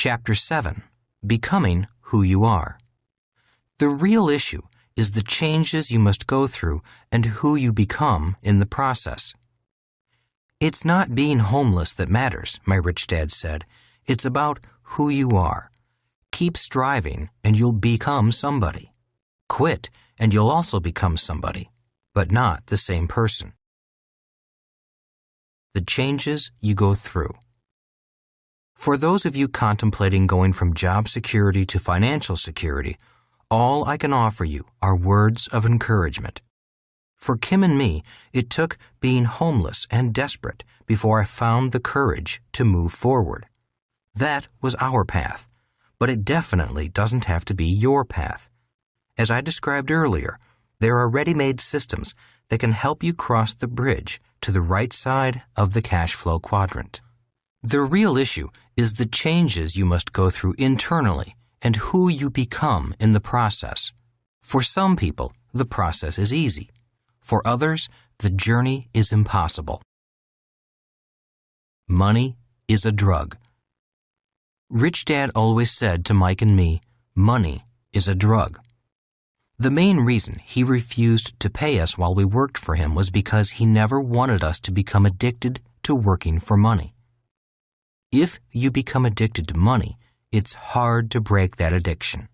Chapter 7. Becoming Who You Are. The real issue is the changes you must go through and who you become in the process. It's not being homeless that matters, my rich dad said. It's about who you are. Keep striving and you'll become somebody. Quit and you'll also become somebody, but not the same person. The changes you go through. For those of you contemplating going from job security to financial security, all I can offer you are words of encouragement. For Kim and me, it took being homeless and desperate before I found the courage to move forward. That was our path, but it definitely doesn't have to be your path. As I described earlier, there are ready-made systems that can help you cross the bridge to the right side of the cash flow quadrant. The real issue is the changes you must go through internally and who you become in the process. For some people, the process is easy. For others, the journey is impossible. Money is a drug. Rich Dad always said to Mike and me, money is a drug. The main reason he refused to pay us while we worked for him was because he never wanted us to become addicted to working for money. If you become addicted to money, it's hard to break that addiction.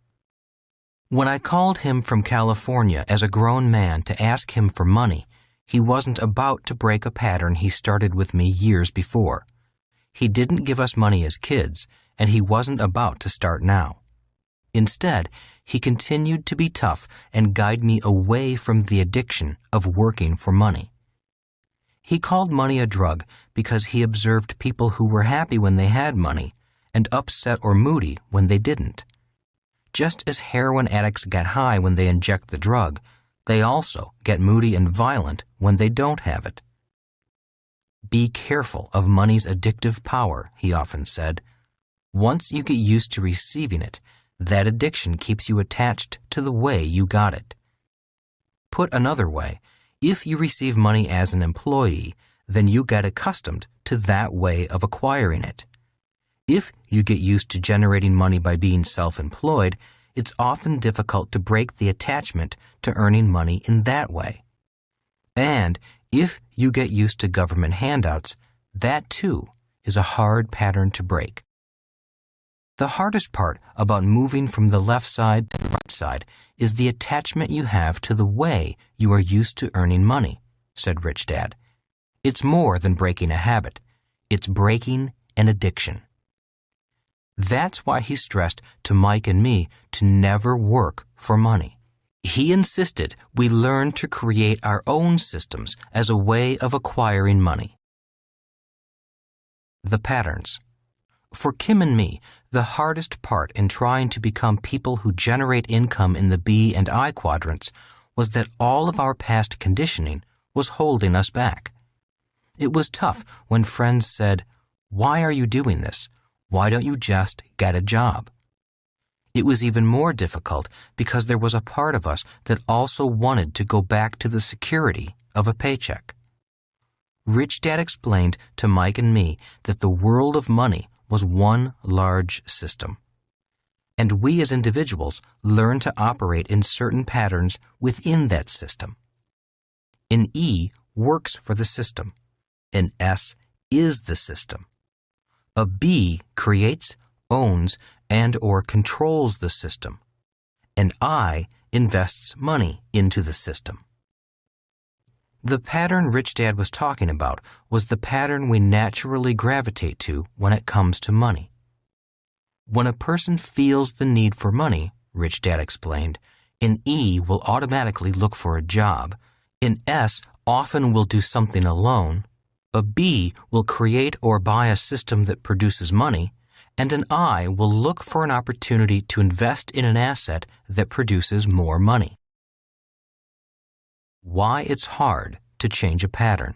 When I called him from California as a grown man to ask him for money, he wasn't about to break a pattern he started with me years before. He didn't give us money as kids, and he wasn't about to start now. Instead, he continued to be tough and guide me away from the addiction of working for money. He called money a drug because he observed people who were happy when they had money and upset or moody when they didn't. Just as heroin addicts get high when they inject the drug, they also get moody and violent when they don't have it. Be careful of money's addictive power, he often said. Once you get used to receiving it, that addiction keeps you attached to the way you got it. Put another way, if you receive money as an employee, then you get accustomed to that way of acquiring it. If you get used to generating money by being self-employed, it's often difficult to break the attachment to earning money in that way. And if you get used to government handouts, that too is a hard pattern to break. The hardest part about moving from the left side to the right side is the attachment you have to the way you are used to earning money, said Rich Dad. It's more than breaking a habit. It's breaking an addiction. That's why he stressed to Mike and me to never work for money. He insisted we learn to create our own systems as a way of acquiring money. The patterns. For Kim and me, the hardest part in trying to become people who generate income in the B and I quadrants was that all of our past conditioning was holding us back. It was tough when friends said, "Why are you doing this? Why don't you just get a job?" It was even more difficult because there was a part of us that also wanted to go back to the security of a paycheck. Rich Dad explained to Mike and me that the world of money was one large system. And we as individuals learn to operate in certain patterns within that system. An E works for the system. An S is the system. A B creates, owns, and/or controls the system. An I invests money into the system. The pattern Rich Dad was talking about was the pattern we naturally gravitate to when it comes to money. When a person feels the need for money, Rich Dad explained, an E will automatically look for a job, an S often will do something alone, a B will create or buy a system that produces money, and an I will look for an opportunity to invest in an asset that produces more money. Why it's hard to change a pattern.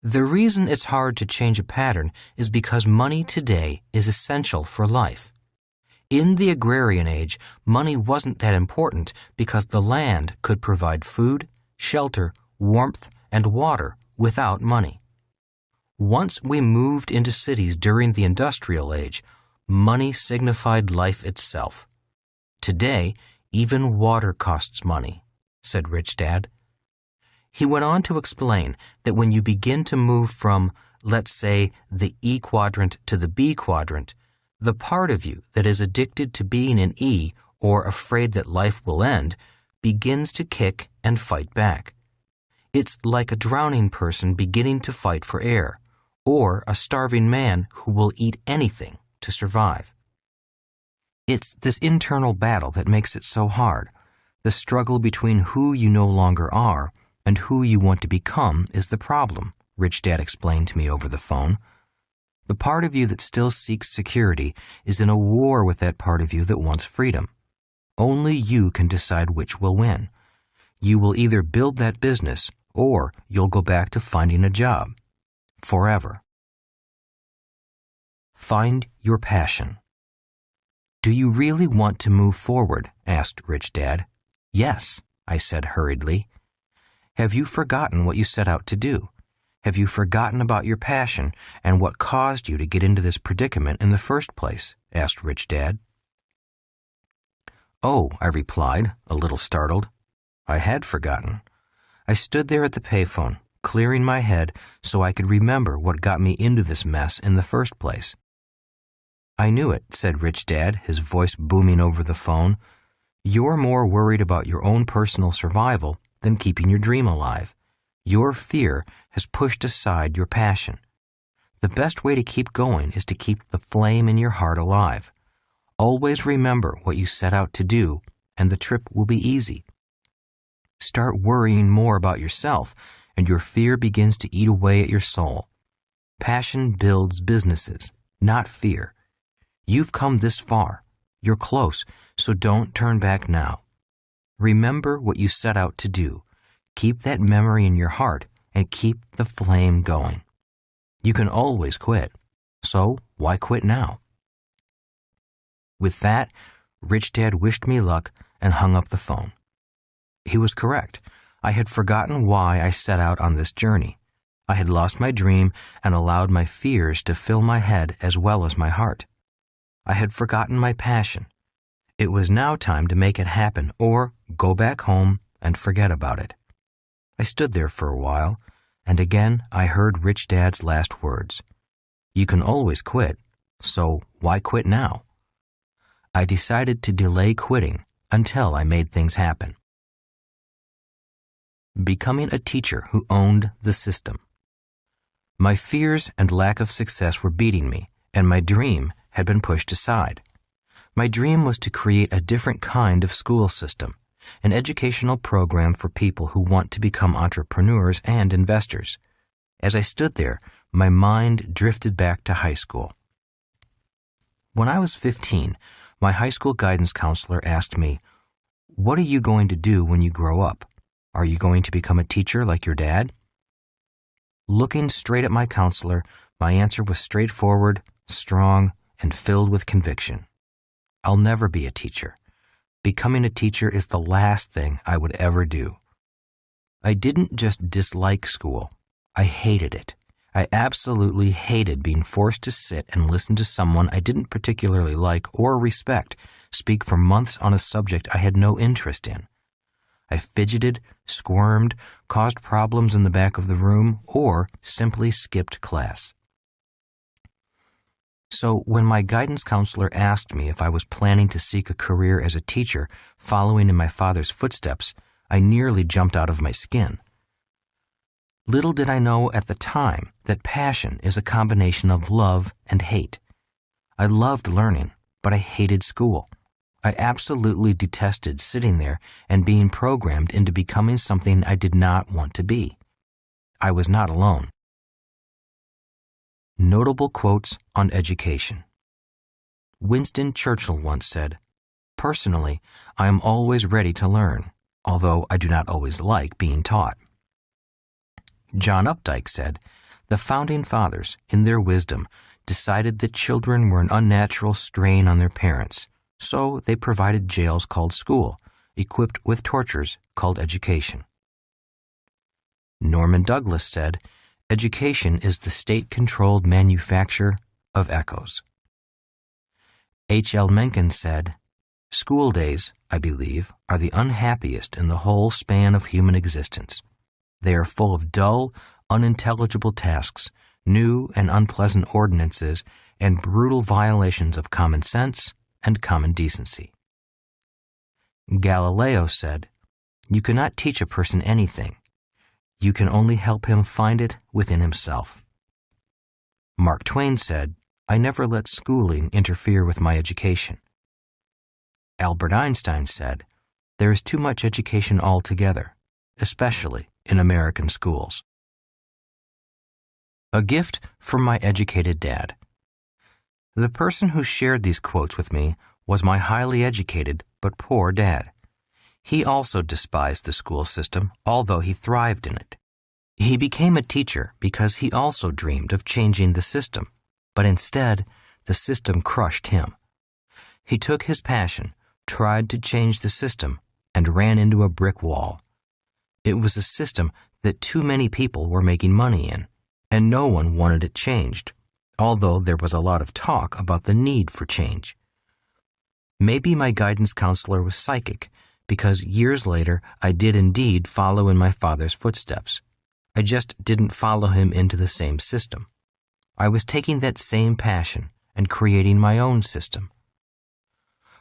The reason it's hard to change a pattern is because money today is essential for life. In the agrarian age, money wasn't that important because the land could provide food, shelter, warmth, and water without money. Once we moved into cities during the industrial age, Money signified life itself. Today, even water costs money, said Rich Dad. He went on to explain that when you begin to move from, let's say, the E quadrant to the B quadrant, the part of you that is addicted to being an E or afraid that life will end begins to kick and fight back. It's like a drowning person beginning to fight for air, or a starving man who will eat anything to survive. It's this internal battle that makes it so hard. The struggle between who you no longer are and who you want to become is the problem, Rich Dad explained to me over the phone. The part of you that still seeks security is in a war with that part of you that wants freedom. Only you can decide which will win. You will either build that business or you'll go back to finding a job. Forever. Find your passion. Do you really want to move forward? Asked Rich Dad. Yes, I said hurriedly. Have you forgotten what you set out to do? Have you forgotten about your passion and what caused you to get into this predicament in the first place? Asked Rich Dad. Oh, I replied, a little startled. I had forgotten. I stood there at the payphone, clearing my head so I could remember what got me into this mess in the first place. I knew it, said Rich Dad, his voice booming over the phone. You're more worried about your own personal survival than keeping your dream alive. Your fear has pushed aside your passion. The best way to keep going is to keep the flame in your heart alive. Always remember what you set out to do, and the trip will be easy. Start worrying more about yourself, and your fear begins to eat away at your soul. Passion builds businesses, not fear. You've come this far. You're close, so don't turn back now. Remember what you set out to do. Keep that memory in your heart and keep the flame going. You can always quit, so why quit now? With that, Rich Dad wished me luck and hung up the phone. He was correct. I had forgotten why I set out on this journey. I had lost my dream and allowed my fears to fill my head as well as my heart. I had forgotten my passion. It was now time to make it happen or go back home and forget about it. I stood there for a while, and again I heard Rich Dad's last words. You can always quit, so why quit now? I decided to delay quitting until I made things happen. Becoming a teacher who owned the system. My fears and lack of success were beating me, and my dream had been pushed aside. My dream was to create a different kind of school system, an educational program for people who want to become entrepreneurs and investors. As I stood there, my mind drifted back to high school. When I was 15, my high school guidance counselor asked me, "What are you going to do when you grow up? Are you going to become a teacher like your dad?" Looking straight at my counselor, my answer was straightforward, strong, and filled with conviction. I'll never be a teacher. Becoming a teacher is the last thing I would ever do. I didn't just dislike school. I hated it. I absolutely hated being forced to sit and listen to someone I didn't particularly like or respect speak for months on a subject I had no interest in. I fidgeted, squirmed, caused problems in the back of the room, or simply skipped class. So when my guidance counselor asked me if I was planning to seek a career as a teacher following in my father's footsteps, I nearly jumped out of my skin. Little did I know at the time that passion is a combination of love and hate. I loved learning, but I hated school. I absolutely detested sitting there and being programmed into becoming something I did not want to be. I was not alone. Notable quotes on education. Winston Churchill once said, "Personally, I am always ready to learn, although I do not always like being taught." John Updike said, "The Founding Fathers, in their wisdom, decided that children were an unnatural strain on their parents, so they provided jails called school, equipped with tortures called education." Norman Douglas said, "Education is the state-controlled manufacture of echoes." H.L. Mencken said, "School days, I believe, are the unhappiest in the whole span of human existence. They are full of dull, unintelligible tasks, new and unpleasant ordinances, and brutal violations of common sense and common decency." Galileo said, "You cannot teach a person anything. You can only help him find it within himself." Mark Twain said, "I never let schooling interfere with my education." Albert Einstein said, "There is too much education altogether, especially in American schools." A gift from my educated dad. The person who shared these quotes with me was my highly educated but poor dad. He also despised the school system, although he thrived in it. He became a teacher because he also dreamed of changing the system, but instead, the system crushed him. He took his passion, tried to change the system, and ran into a brick wall. It was a system that too many people were making money in, and no one wanted it changed, although there was a lot of talk about the need for change. Maybe my guidance counselor was psychic, because years later I did indeed follow in my father's footsteps. I just didn't follow him into the same system. I was taking that same passion and creating my own system.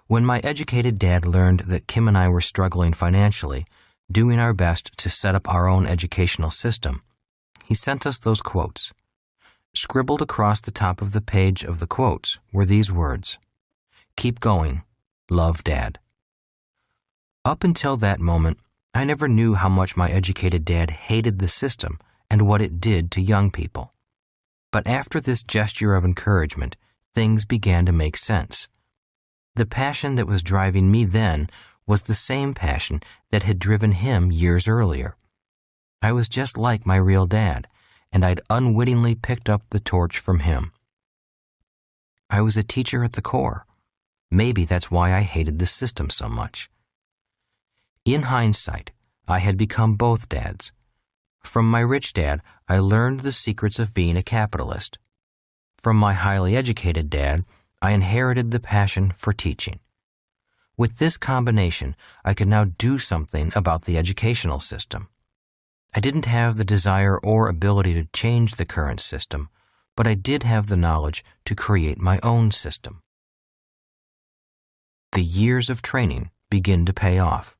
When my educated dad learned that Kim and I were struggling financially, doing our best to set up our own educational system, he sent us those quotes. Scribbled across the top of the page of the quotes were these words: "Keep going. Love, Dad." Up until that moment, I never knew how much my educated dad hated the system and what it did to young people. But after this gesture of encouragement, things began to make sense. The passion that was driving me then was the same passion that had driven him years earlier. I was just like my real dad, and I'd unwittingly picked up the torch from him. I was a teacher at the core. Maybe that's why I hated the system so much. In hindsight, I had become both dads. From my rich dad, I learned the secrets of being a capitalist. From my highly educated dad, I inherited the passion for teaching. With this combination, I could now do something about the educational system. I didn't have the desire or ability to change the current system, but I did have the knowledge to create my own system. The years of training begin to pay off.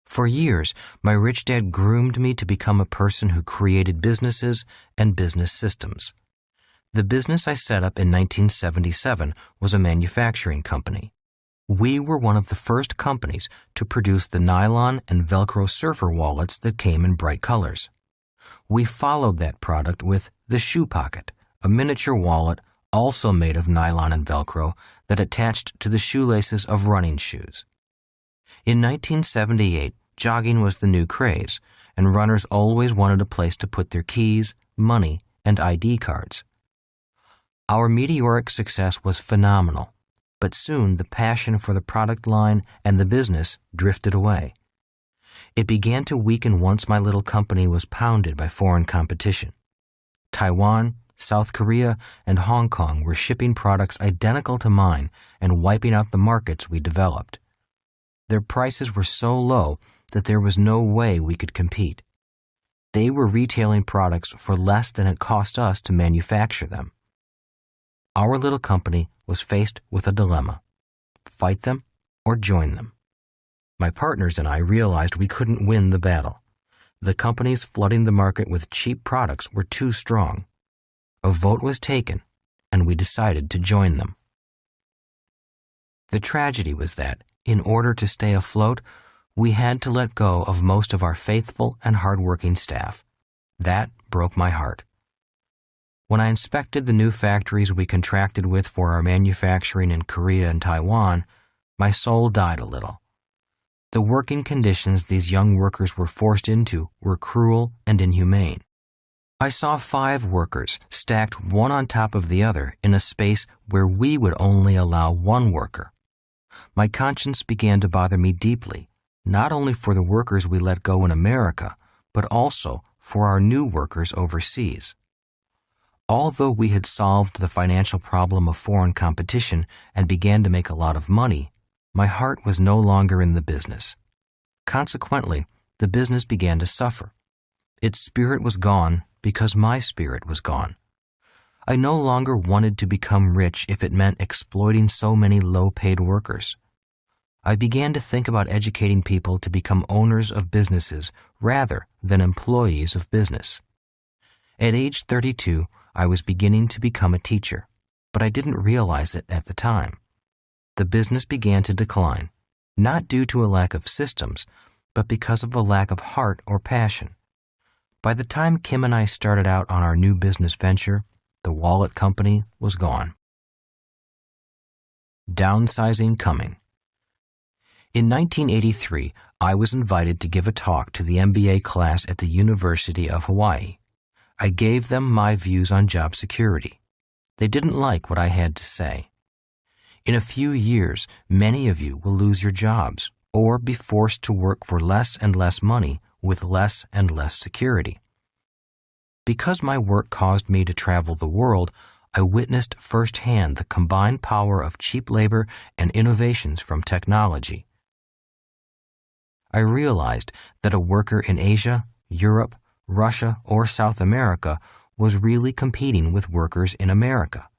For years, my rich dad groomed me to become a person who created businesses and business systems. The business I set up in 1977 was a manufacturing company. We were one of the first companies to produce the nylon and Velcro surfer wallets that came in bright colors. We followed that product with the Shoe Pocket, a miniature wallet also made of nylon and Velcro that attached to the shoelaces of running shoes. In 1978, jogging was the new craze, and runners always wanted a place to put their keys, money, and ID cards. Our meteoric success was phenomenal, but soon the passion for the product line and the business drifted away. It began to weaken once my little company was pounded by foreign competition. Taiwan, South Korea, and Hong Kong were shipping products identical to mine and wiping out the markets we developed. Their prices were so low that there was no way we could compete. They were retailing products for less than it cost us to manufacture them. Our little company was faced with a dilemma: fight them or join them. My partners and I realized we couldn't win the battle. The companies flooding the market with cheap products were too strong. A vote was taken, and we decided to join them. The tragedy was that, in order to stay afloat, we had to let go of most of our faithful and hardworking staff. That broke my heart. When I inspected the new factories we contracted with for our manufacturing in Korea and Taiwan, my soul died a little. The working conditions these young workers were forced into were cruel and inhumane. I saw 5 workers stacked one on top of the other in a space where we would only allow 1 worker. My conscience began to bother me deeply, not only for the workers we let go in America, but also for our new workers overseas. Although we had solved the financial problem of foreign competition and began to make a lot of money, my heart was no longer in the business. Consequently, the business began to suffer. Its spirit was gone because my spirit was gone. I no longer wanted to become rich if it meant exploiting so many low-paid workers. I began to think about educating people to become owners of businesses rather than employees of business. At age 32, I was beginning to become a teacher, but I didn't realize it at the time. The business began to decline, not due to a lack of systems, but because of a lack of heart or passion. By the time Kim and I started out on our new business venture, the wallet company was gone. Downsizing coming. In 1983, I was invited to give a talk to the MBA class at the University of Hawaii. I gave them my views on job security. They didn't like what I had to say. In a few years, many of you will lose your jobs or be forced to work for less and less money with less and less security. Because my work caused me to travel the world, I witnessed firsthand the combined power of cheap labor and innovations from technology. I realized that a worker in Asia, Europe, Russia, or South America was really competing with workers in America.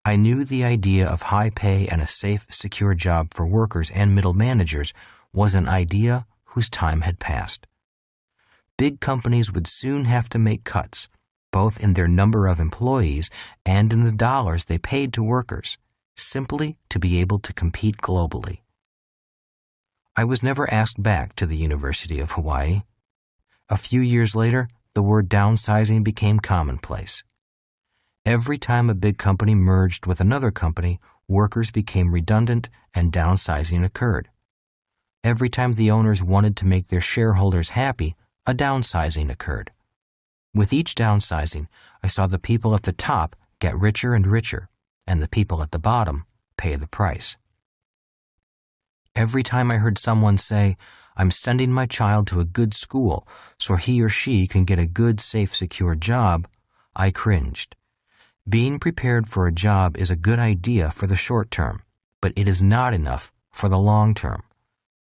I knew the idea of high pay and a safe, secure job for workers and middle managers was an idea whose time had passed. Big companies would soon have to make cuts, both in their number of employees and in the dollars they paid to workers, simply to be able to compete globally. I was never asked back to the University of Hawaii. A few years later, the word downsizing became commonplace. Every time a big company merged with another company, workers became redundant and downsizing occurred. Every time the owners wanted to make their shareholders happy, a downsizing occurred. With each downsizing, I saw the people at the top get richer and richer, and the people at the bottom pay the price. Every time I heard someone say, "I'm sending my child to a good school so he or she can get a good, safe, secure job," I cringed. Being prepared for a job is a good idea for the short term, but it is not enough for the long term.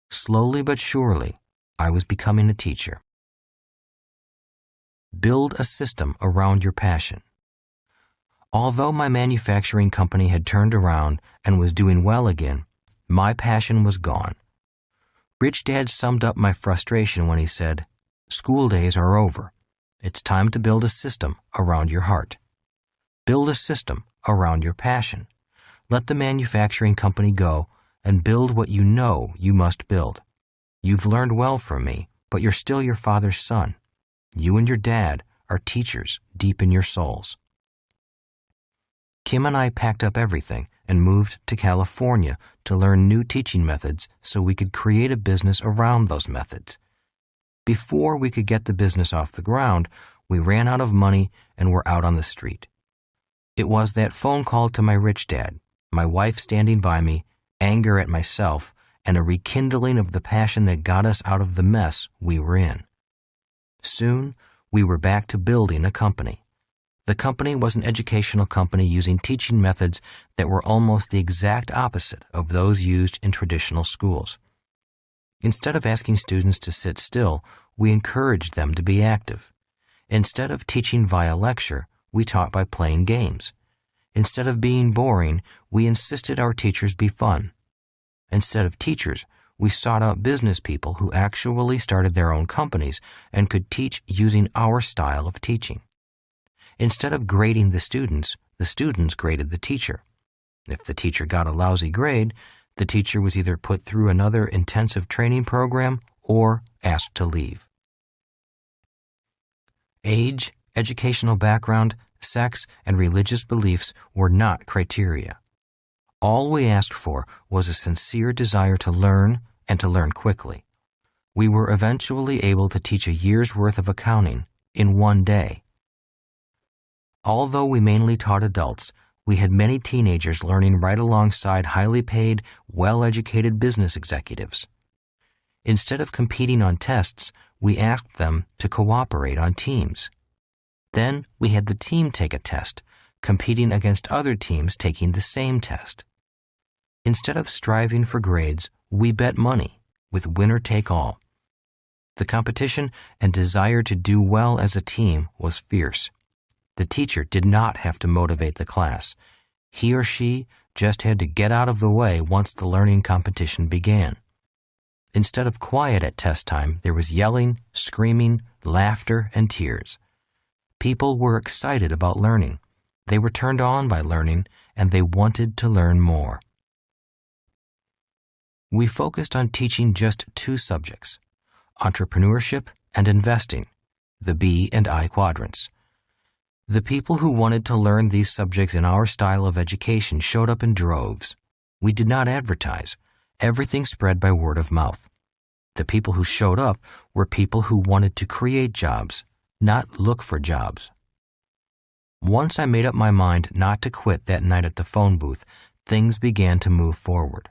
Slowly but surely, I was becoming a teacher. Build a system around your passion. Although my manufacturing company had turned around and was doing well again, my passion was gone. Rich Dad summed up my frustration when he said, "School days are over. It's time to build a system around your heart. Build a system around your passion. Let the manufacturing company go and build what you know you must build. You've learned well from me, but you're still your father's son. You and your dad are teachers deep in your souls." Kim and I packed up everything and moved to California to learn new teaching methods so we could create a business around those methods. Before we could get the business off the ground, we ran out of money and were out on the street. It was that phone call to my rich dad, my wife standing by me, anger at myself, and a rekindling of the passion that got us out of the mess we were in. Soon, we were back to building a company. The company was an educational company using teaching methods that were almost the exact opposite of those used in traditional schools. Instead of asking students to sit still, we encouraged them to be active. Instead of teaching via lecture, we taught by playing games. Instead of being boring, we insisted our teachers be fun. Instead of teachers, we sought out business people who actually started their own companies and could teach using our style of teaching. Instead of grading the students graded the teacher. If the teacher got a lousy grade, the teacher was either put through another intensive training program or asked to leave. Age, educational background, sex, and religious beliefs were not criteria. All we asked for was a sincere desire to learn and to learn quickly. We were eventually able to teach a year's worth of accounting in one day. Although we mainly taught adults, we had many teenagers learning right alongside highly paid, well-educated business executives. Instead of competing on tests, we asked them to cooperate on teams. Then we had the team take a test, competing against other teams taking the same test. Instead of striving for grades, we bet money, with winner take all. The competition and desire to do well as a team was fierce. The teacher did not have to motivate the class. He or she just had to get out of the way once the learning competition began. Instead of quiet at test time, there was yelling, screaming, laughter, and tears. People were excited about learning. They were turned on by learning, and they wanted to learn more. We focused on teaching just two subjects, entrepreneurship and investing, the B and I quadrants. The people who wanted to learn these subjects in our style of education showed up in droves. We did not advertise. Everything spread by word of mouth. The people who showed up were people who wanted to create jobs, not look for jobs. Once I made up my mind not to quit that night at the phone booth, things began to move forward.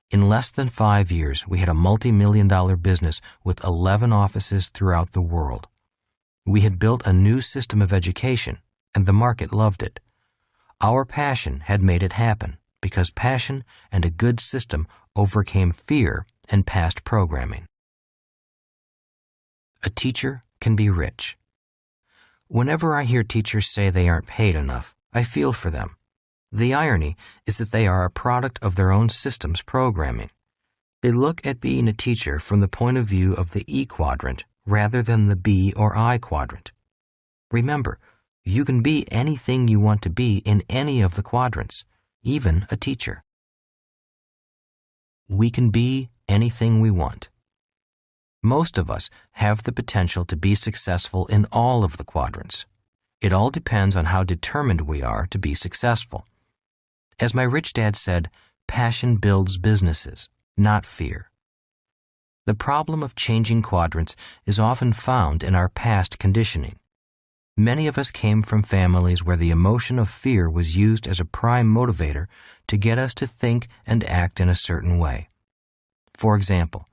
In less than 5 years, we had a multi-million-dollar business with 11 offices throughout the world. We had built a new system of education, and the market loved it. Our passion had made it happen, because passion and a good system overcame fear and past programming. A teacher can be rich. Whenever I hear teachers say they aren't paid enough, I feel for them. The irony is that they are a product of their own system's programming. They look at being a teacher from the point of view of the E quadrant rather than the B or I quadrant. Remember, you can be anything you want to be in any of the quadrants, even a teacher. We can be anything we want. Most of us have the potential to be successful in all of the quadrants. It all depends on how determined we are to be successful. As my rich dad said, passion builds businesses, not fear. The problem of changing quadrants is often found in our past conditioning. Many of us came from families where the emotion of fear was used as a prime motivator to get us to think and act in a certain way. For example,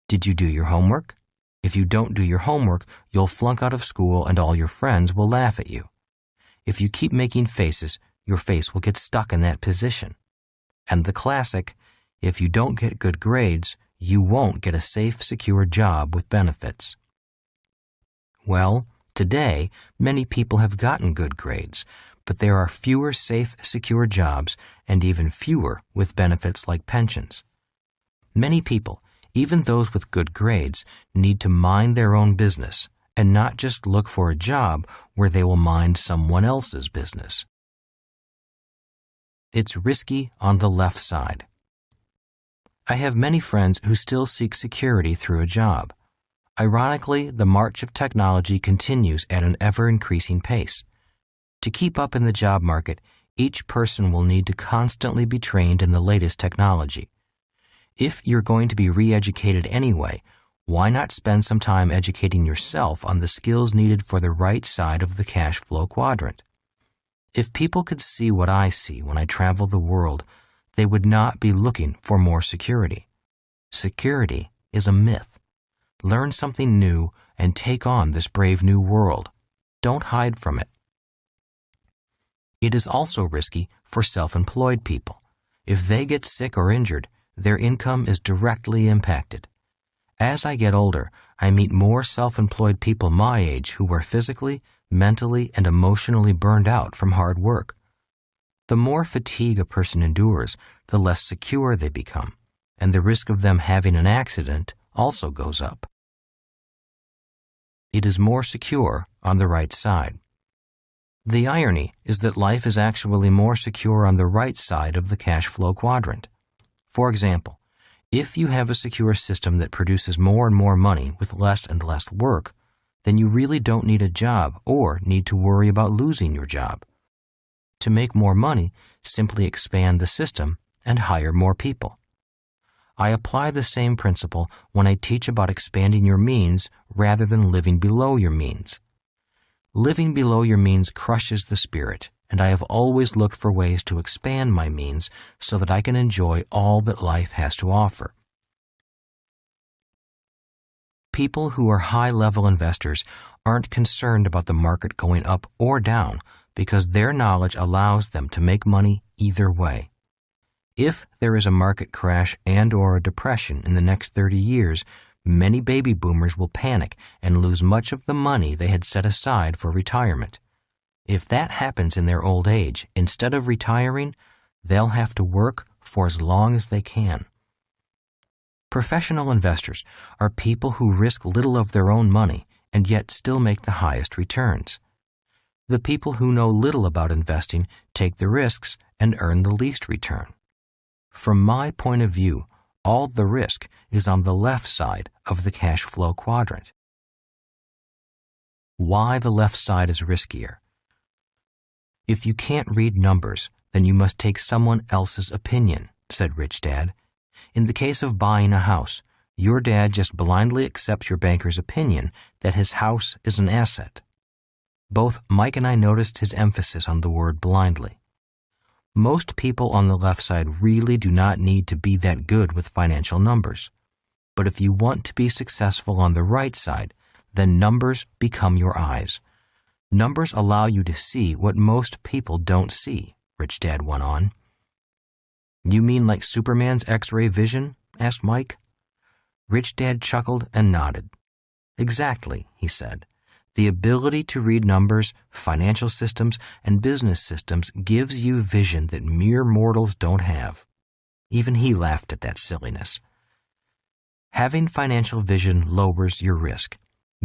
did you do your homework? If you don't do your homework, you'll flunk out of school and all your friends will laugh at you. If you keep making faces, your face will get stuck in that position. And the classic, if you don't get good grades, you won't get a safe, secure job with benefits. Well, today, many people have gotten good grades, but there are fewer safe, secure jobs and even fewer with benefits like pensions. Many people, even those with good grades, need to mind their own business and not just look for a job where they will mind someone else's business. It's risky on the left side. I have many friends who still seek security through a job. Ironically, the march of technology continues at an ever-increasing pace. To keep up in the job market, each person will need to constantly be trained in the latest technology. If you're going to be re-educated anyway, why not spend some time educating yourself on the skills needed for the right side of the cash flow quadrant? If people could see what I see when I travel the world, they would not be looking for more security. Security is a myth. Learn something new and take on this brave new world. Don't hide from it. It is also risky for self-employed people. If they get sick or injured, their income is directly impacted. As I get older, I meet more self-employed people my age who are physically, mentally, and emotionally burned out from hard work. The more fatigue a person endures, the less secure they become, and the risk of them having an accident also goes up. It is more secure on the right side. The irony is that life is actually more secure on the right side of the cash flow quadrant. For example, if you have a secure system that produces more and more money with less and less work, then you really don't need a job or need to worry about losing your job. To make more money, simply expand the system and hire more people. I apply the same principle when I teach about expanding your means rather than living below your means. Living below your means crushes the spirit, and I have always looked for ways to expand my means so that I can enjoy all that life has to offer. People who are high-level investors aren't concerned about the market going up or down because their knowledge allows them to make money either way. If there is a market crash and/or a depression in the next 30 years, many baby boomers will panic and lose much of the money they had set aside for retirement. If that happens in their old age, instead of retiring, they'll have to work for as long as they can. Professional investors are people who risk little of their own money and yet still make the highest returns. The people who know little about investing take the risks and earn the least return. From my point of view, all the risk is on the left side of the cash flow quadrant. Why the left side is riskier? If you can't read numbers, then you must take someone else's opinion, said Rich Dad. In the case of buying a house, your dad just blindly accepts your banker's opinion that his house is an asset. Both Mike and I noticed his emphasis on the word blindly. Most people on the left side really do not need to be that good with financial numbers. But if you want to be successful on the right side, then numbers become your eyes. Numbers allow you to see what most people don't see, Rich Dad went on. You mean like Superman's X-ray vision? Asked Mike. Rich Dad chuckled and nodded. Exactly, he said. The ability to read numbers, financial systems, and business systems gives you vision that mere mortals don't have. Even he laughed at that silliness. Having financial vision lowers your risk.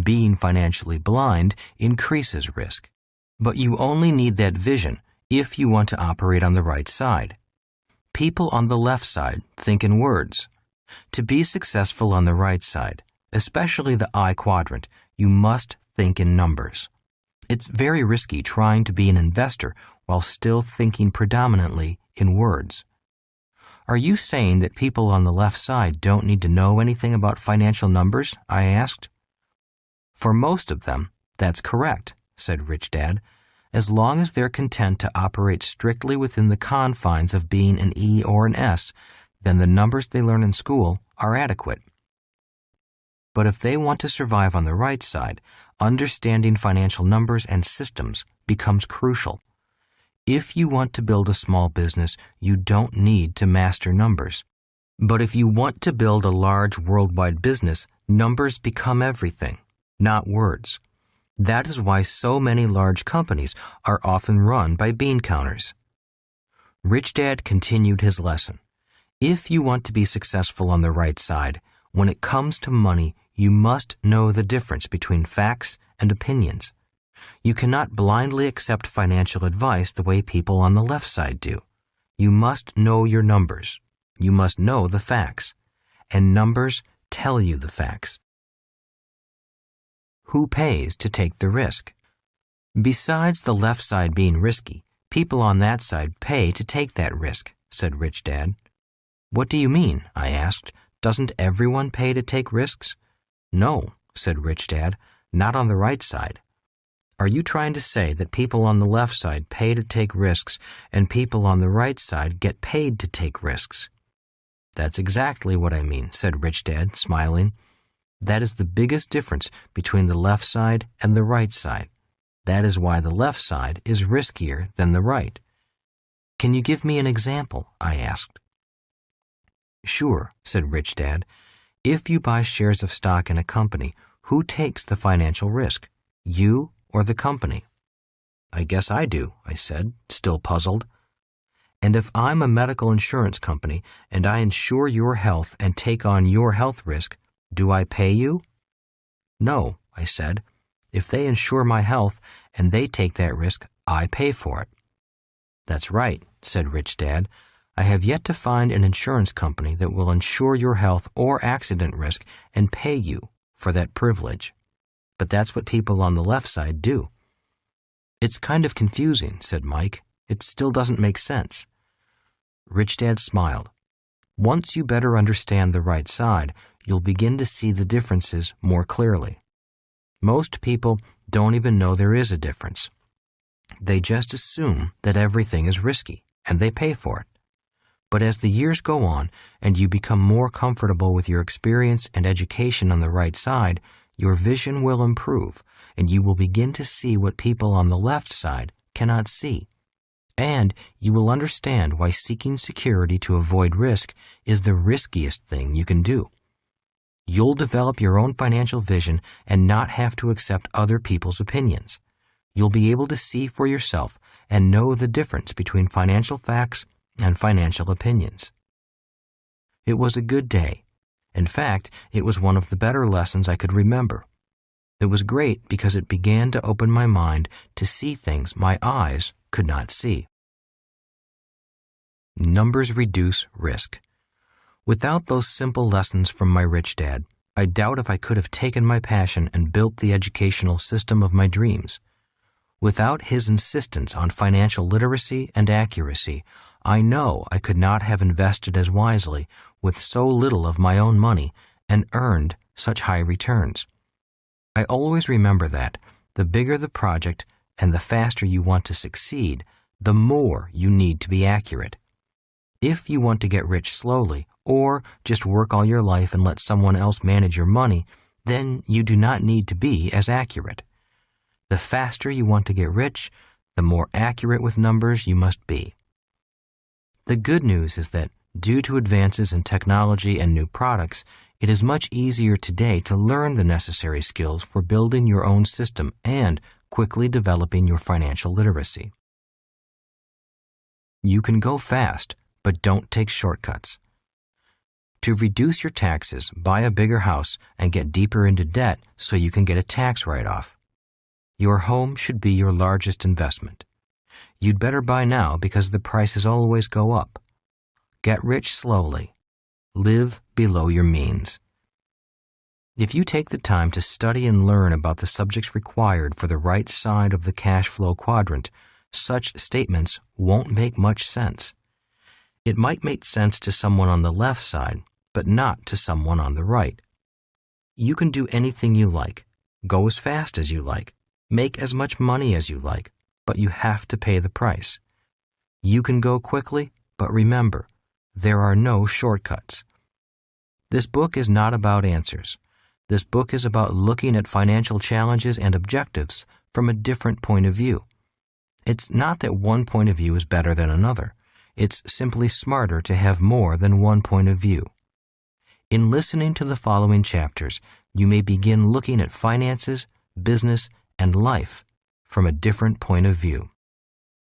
Being financially blind increases risk. But you only need that vision if you want to operate on the right side. People on the left side think in words. To be successful on the right side, especially the I quadrant, you must think in numbers. It's very risky trying to be an investor while still thinking predominantly in words. Are you saying that people on the left side don't need to know anything about financial numbers? I asked. For most of them, that's correct, said Rich Dad, as long as they're content to operate strictly within the confines of being an E or an S, then the numbers they learn in school are adequate. But if they want to survive on the right side, understanding financial numbers and systems becomes crucial. If you want to build a small business, you don't need to master numbers. But if you want to build a large worldwide business, numbers become everything, not words. That is why so many large companies are often run by bean counters. Rich Dad continued his lesson. If you want to be successful on the right side, when it comes to money, you must know the difference between facts and opinions. You cannot blindly accept financial advice the way people on the left side do. You must know your numbers. You must know the facts. And numbers tell you the facts. Who pays to take the risk? Besides the left side being risky, people on that side pay to take that risk, said Rich Dad. What do you mean? I asked. Doesn't everyone pay to take risks? No, said Rich Dad, not on the right side. Are you trying to say that people on the left side pay to take risks and people on the right side get paid to take risks? That's exactly what I mean, said Rich Dad, smiling. That is the biggest difference between the left side and the right side. That is why the left side is riskier than the right. Can you give me an example? I asked. Sure, said Rich Dad. If you buy shares of stock in a company, who takes the financial risk? You or the company? I guess I do, I said, still puzzled. And if I'm a medical insurance company and I insure your health and take on your health risk, do I pay you? No, I said. If they insure my health and they take that risk, I pay for it. That's right, said Rich Dad. I have yet to find an insurance company that will insure your health or accident risk and pay you for that privilege. But that's what people on the left side do. It's kind of confusing, said Mike. It still doesn't make sense. Rich Dad smiled. Once you better understand the right side, you'll begin to see the differences more clearly. Most people don't even know there is a difference. They just assume that everything is risky, and they pay for it. But as the years go on and you become more comfortable with your experience and education on the right side, your vision will improve and you will begin to see what people on the left side cannot see. And you will understand why seeking security to avoid risk is the riskiest thing you can do. You'll develop your own financial vision and not have to accept other people's opinions. You'll be able to see for yourself and know the difference between financial facts and financial opinions. It was a good day. In fact, it was one of the better lessons I could remember. It was great because it began to open my mind to see things my eyes could not see. Numbers reduce risk. Without those simple lessons from my rich dad, I doubt if I could have taken my passion and built the educational system of my dreams. Without his insistence on financial literacy and accuracy, I know I could not have invested as wisely with so little of my own money and earned such high returns. I always remember that the bigger the project and the faster you want to succeed, the more you need to be accurate. If you want to get rich slowly, or just work all your life and let someone else manage your money, then you do not need to be as accurate. The faster you want to get rich, the more accurate with numbers you must be. The good news is that, due to advances in technology and new products, it is much easier today to learn the necessary skills for building your own system and quickly developing your financial literacy. You can go fast, but don't take shortcuts. To reduce your taxes, buy a bigger house and get deeper into debt so you can get a tax write-off. Your home should be your largest investment. You'd better buy now because the prices always go up. Get rich slowly. Live below your means. If you take the time to study and learn about the subjects required for the right side of the cash flow quadrant, such statements won't make much sense. It might make sense to someone on the left side, but not to someone on the right. You can do anything you like, go as fast as you like, make as much money as you like, but you have to pay the price. You can go quickly, but remember, there are no shortcuts. This book is not about answers. This book is about looking at financial challenges and objectives from a different point of view. It's not that one point of view is better than another. It's simply smarter to have more than one point of view. In listening to the following chapters, you may begin looking at finances, business, and life from a different point of view.